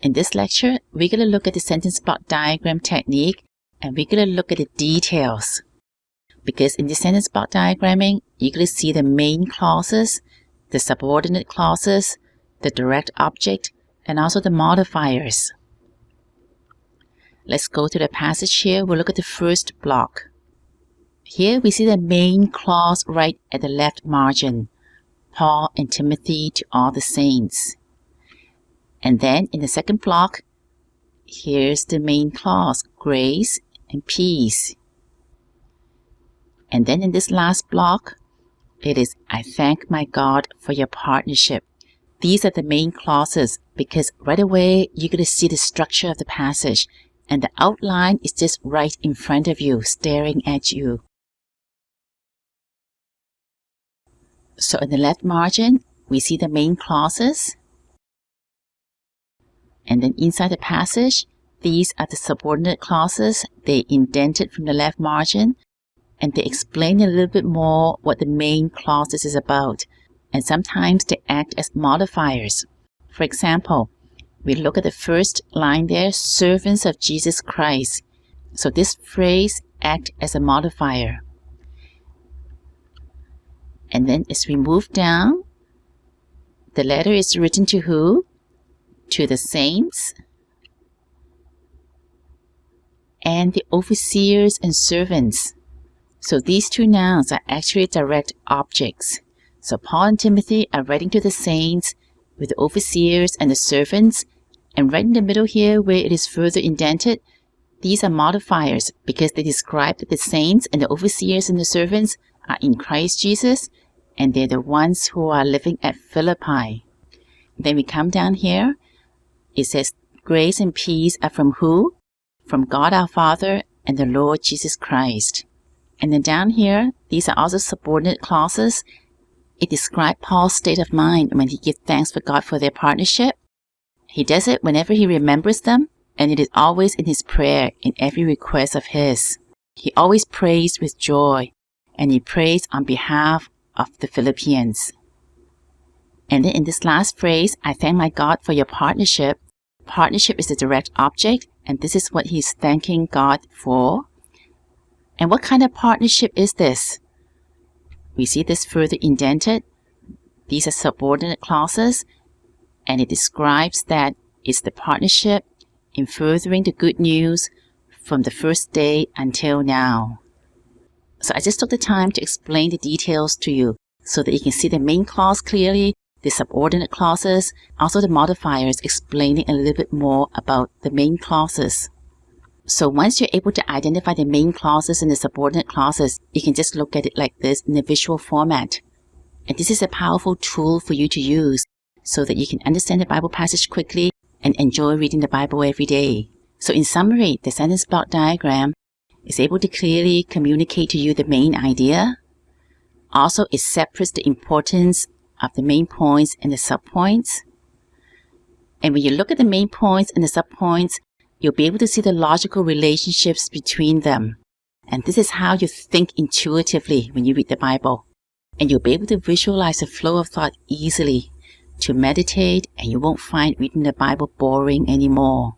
In this lecture, we're going to look at the sentence block diagram technique, and we're going to look at the details. Because in the sentence block diagramming, you're going to see the main clauses, the subordinate clauses, the direct object, and also the modifiers. Let's go to the passage here. We'll look at the first block. Here we see the main clause right at the left margin. Paul and Timothy to all the saints. And then in the second block, here's the main clause, grace and peace. And then in this last block, it is, I thank my God for your partnership. These are the main clauses because right away you're going to see the structure of the passage, and the outline is just right in front of you, staring at you. So in the left margin, we see the main clauses. And then inside the passage, these are the subordinate clauses. They indented from the left margin, and they explain a little bit more what the main clauses is about. And sometimes they act as modifiers. For example, we look at the first line there, servants of Jesus Christ. So this phrase acts as a modifier. And then as we move down, the letter is written to who? To the saints and the overseers and servants. So these two nouns are actually direct objects. So Paul and Timothy are writing to the saints with the overseers and the servants. And right in the middle here where it is further indented, these are modifiers because they describe that the saints and the overseers and the servants are in Christ Jesus, and they're the ones who are living at Philippi. Then we come down here. It says, grace and peace are from who? From God our Father and the Lord Jesus Christ. And then down here, these are also subordinate clauses. It describes Paul's state of mind when he gives thanks for God for their partnership. He does it whenever he remembers them, and it is always in his prayer, in every request of his. He always prays with joy, and he prays on behalf of the Philippians. And then in this last phrase, I thank my God for your partnership. Partnership is the direct object, and this is what he's thanking God for. And what kind of partnership is this? We see this further indented. These are subordinate clauses, and it describes that it's the partnership in furthering the good news from the first day until now. So I just took the time to explain the details to you so that you can see the main clause clearly, the subordinate clauses, also the modifiers, explaining a little bit more about the main clauses. So once you're able to identify the main clauses and the subordinate clauses, you can just look at it like this in a visual format. And this is a powerful tool for you to use so that you can understand the Bible passage quickly and enjoy reading the Bible every day. So in summary, the sentence block diagram is able to clearly communicate to you the main idea. Also, it separates the importance of the main points and the subpoints. And when you look at the main points and the subpoints, you'll be able to see the logical relationships between them. And this is how you think intuitively when you read the Bible. And you'll be able to visualize the flow of thought easily to meditate, and you won't find reading the Bible boring anymore.